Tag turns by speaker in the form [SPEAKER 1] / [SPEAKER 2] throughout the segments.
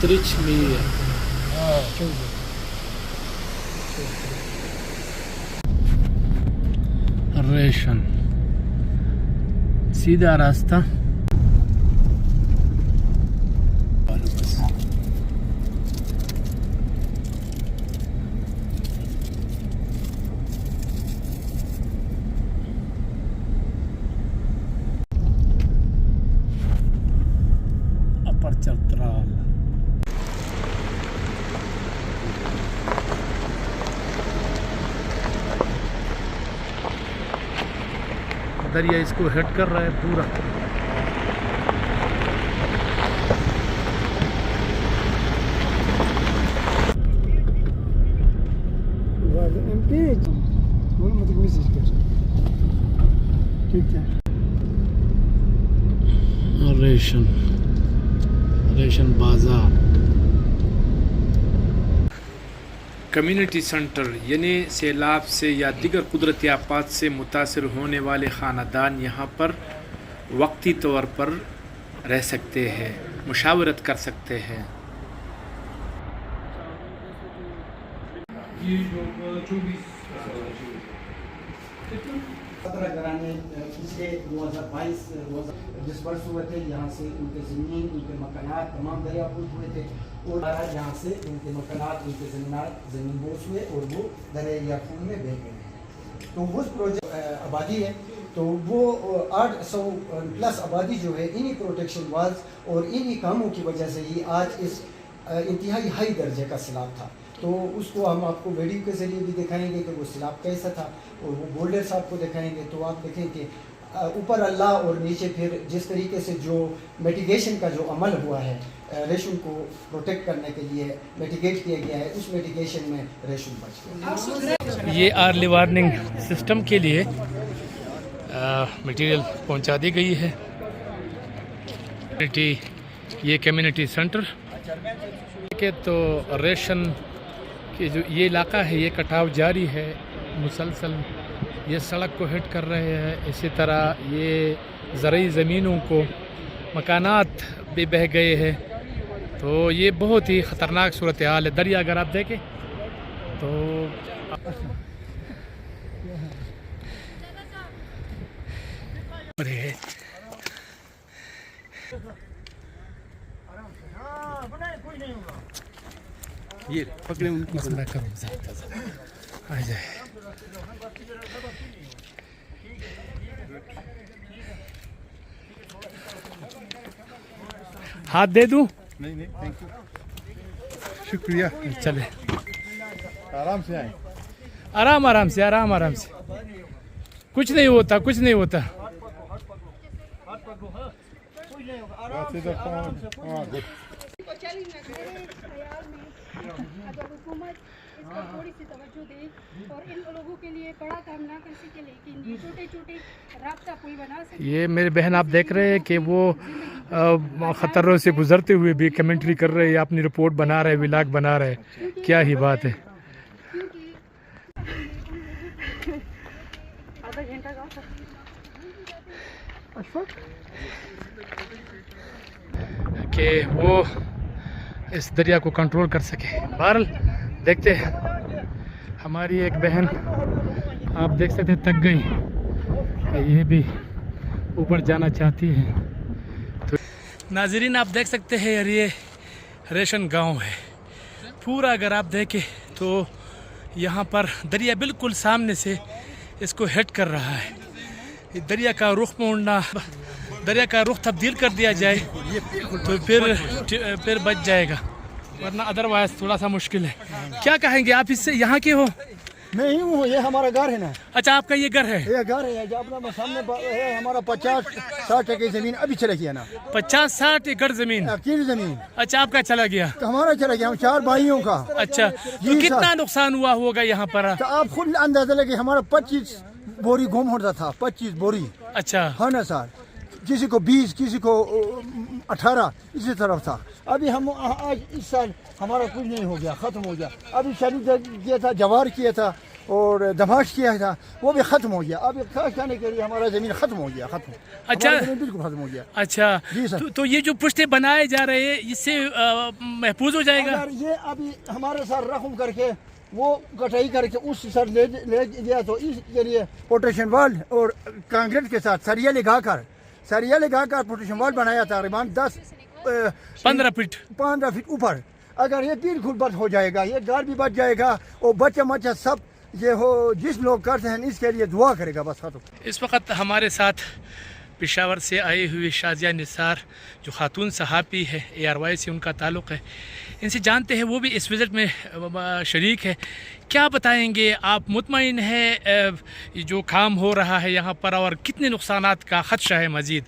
[SPEAKER 1] 13 مية. الريشن سیدھا راستہ. اپر چترال. دریا اس کو ہٹ کر رہا ہے پورا. ریشن بازار. کمیونٹی سینٹر یعنی سیلاب سے یا دیگر قدرتی آفات سے متاثر ہونے والے خاندان یہاں پر وقتی طور پر رہ سکتے ہیں، مشاورت کر سکتے ہیں.
[SPEAKER 2] پچھلے 2022 ڈسپرس ہوئے تھے. یہاں سے ان کے زمین، ان کے مکانات تمام دریافت ہوئے تھے اور یہاں سے ان کے مکانات، ان کے زمین بوس ہوئے اور وہ دریا یارقوم میں بہہ گئے. تو وہ پروجیکٹ آبادی ہے تو وہ 800 پلس آبادی جو ہے انہی پروٹیکشن والز اور انہی کاموں کی وجہ سے ہی آج اس انتہائی ہائی درجے کا سیلاب تھا. تو اس کو ہم آپ کو ویڈیو کے ذریعے بھی دکھائیں گے کہ وہ سیلاب کیسا تھا اور وہ بولڈر صاحب کو دکھائیں گے. تو آپ دیکھیں کہ اوپر اللہ اور نیچے پھر جس طریقے سے جو میٹیگیشن کا جو عمل ہوا ہے ریشن کو پروٹیکٹ کرنے کے لیے میٹیگیٹ کیا گیا ہے، اس میٹیگیشن میں ریشن بچ گیا.
[SPEAKER 1] یہ ارلی وارننگ سسٹم کے لیے مٹیریل پہنچا دی گئی ہے. یہ کمیونٹی سینٹر کہ تو ریشن کہ جو یہ علاقہ ہے یہ کٹاؤ جاری ہے مسلسل. یہ سڑک کو ہٹ کر رہے ہیں، اسی طرح یہ زرعی زمینوں کو مکانات بھی بہہ گئے ہیں. تو یہ بہت ہی خطرناک صورتحال ہے. دریا اگر آپ دیکھیں تو یہ پکڑے مسئلہ کرو آ جائے. ہاتھ دے دوں؟
[SPEAKER 3] نہیں تھینک یو، شکریہ.
[SPEAKER 1] چلے
[SPEAKER 3] آرام سے آئیں.
[SPEAKER 1] آرام سے. کچھ نہیں ہوتا.
[SPEAKER 4] اگر حکومت اس پر تھوڑی سی توجہ دے اور ان لوگوں کے لیے بڑا کام نہ کر سکے لیکن یہ چھوٹے چھوٹے رابطہ پل بنا سکے.
[SPEAKER 1] یہ میرے بہن آپ دیکھ رہے ہیں کہ وہ خطروں سے گزرتے ہوئے بھی کمنٹری کر رہے ہیں، اپنی رپورٹ بنا رہے، ولاگ بنا رہے. کیا ہی بات ہے.
[SPEAKER 4] آدھا گھنٹہ
[SPEAKER 1] کہ وہ اس دریا کو کنٹرول کر سکے. بہرحال دیکھتے ہیں. ہماری ایک بہن آپ دیکھ سکتے ہیں تک گئی، یہ بھی اوپر جانا چاہتی ہے. تو ناظرین آپ دیکھ سکتے ہیں یار یہ ریشن گاؤں ہے پورا. اگر آپ دیکھیں تو یہاں پر دریا بالکل سامنے سے اس کو ہٹ کر رہا ہے. دریا کا رخ موڑنا، دریا کا رخ تبدیل کر دیا جائے تو پھر بچ جائے گا، ورنہ ادروائز تھوڑا سا مشکل ہے. کیا کہیں گے آپ اس سے؟ یہاں کے ہو؟
[SPEAKER 5] میں ہی ہوں، یہ ہمارا گھر ہے نا.
[SPEAKER 1] اچھا آپ کا یہ گھر ہے؟
[SPEAKER 5] یہ گھر ہے جو اپنا سامنے ہے. ہمارا 50-60 ایکڑ زمین ابھی چلا گیا نا.
[SPEAKER 1] 50-60 ایکڑ زمین؟
[SPEAKER 5] اکیلی زمین.
[SPEAKER 1] اچھا آپ کا چلا گیا؟
[SPEAKER 5] تو ہمارا چلا گیا، ہم 4 بھائیوں کا.
[SPEAKER 1] اچھا تو کتنا نقصان ہوا ہوگا یہاں پر؟
[SPEAKER 5] تو آپ خود اندازہ لگے ہمارا 25 بوری گم ہوتا تھا. 25 بوری.
[SPEAKER 1] اچھا
[SPEAKER 5] ہے نا سر. کسی کو 20، کسی کو 18 اسی طرف تھا. ابھی ہم آج اس سال ہمارا کچھ نہیں ہو گیا، ختم ہو گیا. ابھی شادی کیا تھا، جوار کیا تھا اور دماش کیا تھا وہ بھی ختم ہو گیا. اب کاشت کرنے کے لیے ہمارا زمین ختم ہو گیا, ختم.
[SPEAKER 1] اچھا.
[SPEAKER 5] ہمارا زمین بالکل ختم ہو گیا.
[SPEAKER 1] اچھا
[SPEAKER 5] جی سر.
[SPEAKER 1] تو یہ جو پشتے بنائے جا رہے ہیں اس سے محفوظ ہو جائے گا؟
[SPEAKER 5] اگر یہ ابھی ہمارے ساتھ رقم کر کے وہ کٹائی کر کے اس سر لے گیا تو اس کے لیے پوٹیشن وال اور کانکریٹ کے ساتھ سریا لگا کر پوٹیشن وال بنایا تقریباً
[SPEAKER 1] 15 فٹ
[SPEAKER 5] اوپر. اگر یہ بالکل بند ہو جائے گا, یہ گھر بھی بچ جائے گا اور بچہ سب یہ ہو جس لوگ کرتے ہیں اس کے لیے دعا کرے گا بس ختم.
[SPEAKER 1] اس وقت ہمارے ساتھ پشاور سے آئی ہوئی شازیہ نثار جو خاتون صحافی ہے, ARY سے ان کا تعلق ہے, ان سے جانتے ہیں, وہ بھی اس وزٹ میں شریک ہے. کیا بتائیں گے آپ, مطمئن ہے جو کام ہو رہا ہے یہاں پر, اور کتنے نقصانات کا خدشہ ہے مزید؟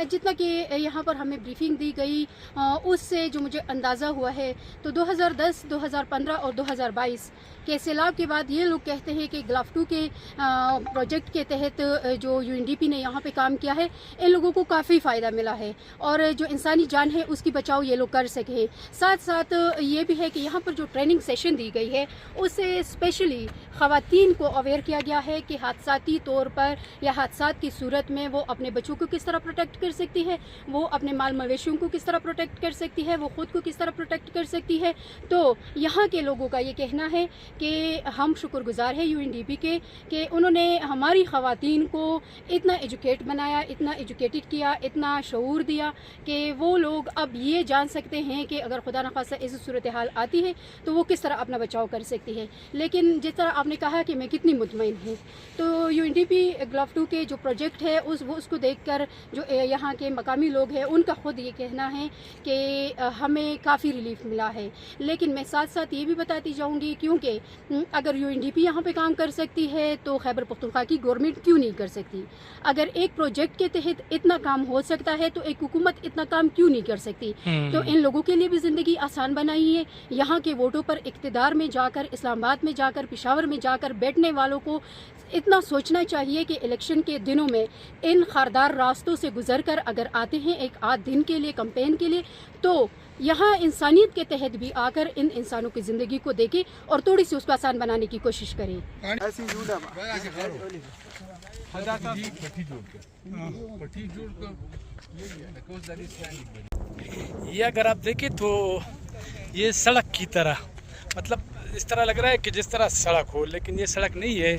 [SPEAKER 4] جتنا کہ یہاں پر ہمیں بریفنگ دی گئی اس سے جو مجھے اندازہ ہوا ہے تو 2010, 2015 اور 2022 کے سیلاب کے بعد یہ لوگ کہتے ہیں کہ گلاف 2 کے پروجیکٹ کے تحت جو UNDP نے یہاں پہ کام کیا ہے ان لوگوں کو کافی فائدہ ملا ہے, اور جو انسانی جان ہے اس کی بچاؤ یہ لوگ کر سکے. ساتھ ساتھ یہ بھی ہے کہ یہاں پر جو ٹریننگ سیشن دی گئی ہے اس سے اسپیشلی خواتین کو اویئر کیا گیا ہے کہ حادثاتی طور پر یا حادثات کی صورت میں وہ اپنے بچوں کو کس طرح پروٹیکٹ کر سکتی ہے, وہ اپنے مال مویشیوں کو کس طرح پروٹیکٹ کر سکتی ہے, وہ خود کو کس طرح پروٹیکٹ کر سکتی ہے. تو یہاں کے لوگوں کا یہ کہنا ہے کہ ہم شکر گزار ہیں UNDP کے کہ انہوں نے ہماری خواتین کو اتنا ایجوکیٹ بنایا, اتنا ایجوکیٹڈ کیا, اتنا شعور دیا کہ وہ لوگ اب یہ جان سکتے ہیں کہ اگر خدا نخواستہ ایسی صورتحال آتی ہے تو وہ کس طرح اپنا بچاؤ کر سکتی ہے. لیکن جس طرح آپ نے کہا کہ میں کتنی مطمئن ہوں, تو UNDP گلاف 2 کے جو پروجیکٹ ہے اس کو دیکھ کر جو یہاں کے مقامی لوگ ہیں ان کا خود یہ کہنا ہے کہ ہمیں کافی ریلیف ملا ہے. لیکن میں ساتھ ساتھ یہ بھی بتاتی جاؤں گی کیونکہ اگر UNDP یہاں پہ کام کر سکتی ہے تو خیبر پختونخوا کی گورنمنٹ کیوں نہیں کر سکتی؟ اگر ایک پروجیکٹ کے تحت اتنا کام ہو سکتا ہے تو ایک حکومت اتنا کام کیوں نہیں کر سکتی؟ تو ان لوگوں کے لیے بھی زندگی آسان بنائی ہے. یہاں کے ووٹوں پر اقتدار میں جا کر, اسلام آباد میں جا کر, پشاور میں جا کر بیٹھنے والوں کو اتنا سوچنا چاہیے کہ الیکشن کے دنوں میں ان خاردار راستوں سے گزر کر اگر آتے ہیں ایک آدھ دن کے لیے کمپین کے لیے, تو یہاں انسانیت کے تحت بھی آ کر ان انسانوں کی زندگی کو دیکھیں اور تھوڑی سی اس کو آسان بنانے کی کوشش کریں.
[SPEAKER 1] یہ اگر آپ دیکھیں تو یہ سڑک کی طرح, مطلب اس طرح لگ رہا ہے کہ جس طرح سڑک ہو, لیکن یہ سڑک نہیں ہے.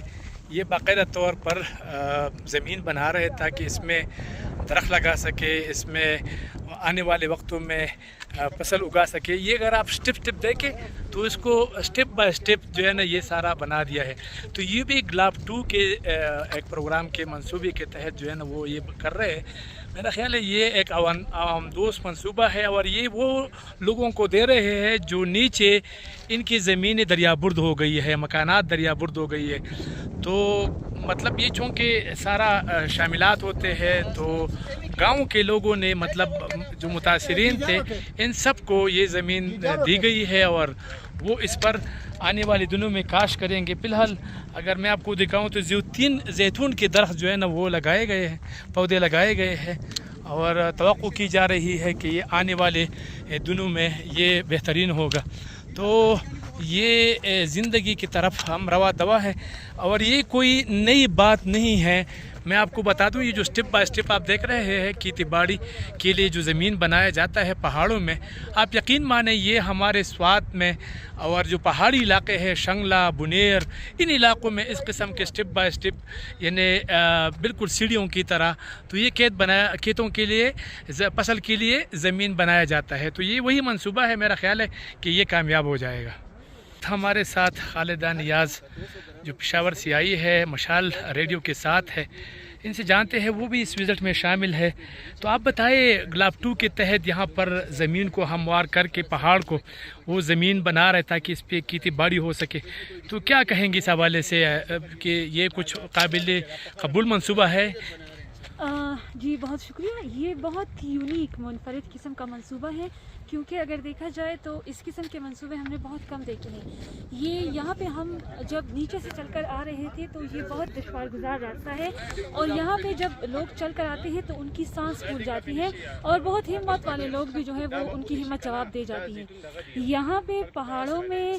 [SPEAKER 1] یہ باقاعدہ طور پر زمین بنا رہے تاکہ اس میں درخت لگا سکے, اس میں آنے والے وقتوں میں فصل اگا سکے. یہ اگر آپ سٹیپ دیکھیں تو اس کو سٹیپ بائی سٹیپ جو ہے نا یہ سارا بنا دیا ہے. تو یہ بھی گلاف 2 کے ایک پروگرام کے منصوبے کے تحت جو ہے نا وہ یہ کر رہے ہیں. میرا خیال ہے یہ ایک عوام دوست منصوبہ ہے, اور یہ وہ لوگوں کو دے رہے ہیں جو نیچے ان کی زمینیں دریا برد ہو گئی ہے, مکانات دریا برد ہو گئی ہے. تو مطلب یہ چونکہ سارا شاملات ہوتے ہیں تو گاؤں کے لوگوں نے, مطلب جو متاثرین تھے, ان سب کو یہ زمین دی گئی ہے اور وہ اس پر آنے والے دنوں میں کاشت کریں گے. فی الحال اگر میں آپ کو دکھاؤں تو زیتون کے درخت جو ہے نا وہ لگائے گئے ہیں, پودے لگائے گئے ہیں, اور توقع کی جا رہی ہے کہ یہ آنے والے دنوں میں یہ بہترین ہوگا. تو یہ زندگی کی طرف ہم رواں دوا ہے, اور یہ کوئی نئی بات نہیں ہے. میں آپ کو بتا دوں یہ جو سٹیپ بائی سٹیپ آپ دیکھ رہے ہیں کھیتی باڑی کے لیے جو زمین بنایا جاتا ہے پہاڑوں میں, آپ یقین مانیں یہ ہمارے سوات میں اور جو پہاڑی علاقے ہیں شنگلہ, بنیر, ان علاقوں میں اس قسم کے سٹیپ بائی سٹیپ یعنی بالکل سیڑھیوں کی طرح تو یہ کھیتوں کے لیے, فصل کے لیے زمین بنایا جاتا ہے. تو یہ وہی منصوبہ ہے, میرا خیال ہے کہ یہ کامیاب ہو جائے گا. ہمارے ساتھ خالدہ نیاز جو پشاور سے آئی ہے, مشال ریڈیو کے ساتھ ہے, ان سے جانتے ہیں وہ بھی اس وزٹ میں شامل ہے. تو آپ بتائیں گلاف 2 کے تحت یہاں پر زمین کو ہموار کر کے پہاڑ کو وہ زمین بنا رہے تاکہ اس پہ کھیتی باڑی ہو سکے, تو کیا کہیں گے اس حوالے سے کہ یہ کچھ قابل قبول منصوبہ ہے؟
[SPEAKER 6] جی بہت شکریہ. یہ بہت یونیک منفرد قسم کا منصوبہ ہے, کیونکہ اگر دیکھا جائے تو اس قسم کے منصوبے ہم نے بہت کم دیکھے ہیں. یہ یہاں پہ ہم جب نیچے سے چل کر آ رہے تھے تو یہ بہت دشوار گزار راستہ ہے, اور یہاں پہ جب لوگ چل کر آتے ہیں تو ان کی سانس پھول جاتی ہے, اور بہت ہمت والے لوگ بھی جو ہے وہ ان کی ہمت جواب دے جاتی ہے. یہاں پہ پہاڑوں میں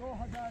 [SPEAKER 5] 2000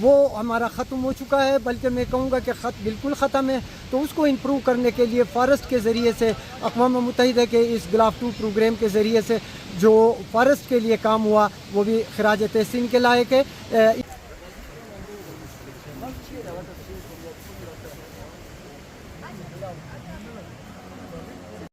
[SPEAKER 7] وہ ہمارا ختم ہو چکا ہے، بلکہ میں کہوں گا کہ خط بالکل ختم ہے. تو اس کو امپروو کرنے کے لیے فارسٹ کے ذریعے سے اقوام متحدہ کے اس گلاف 2 پروگرام کے ذریعے سے جو فارسٹ کے لیے کام ہوا وہ بھی خراج تحسین کے لائق ہے.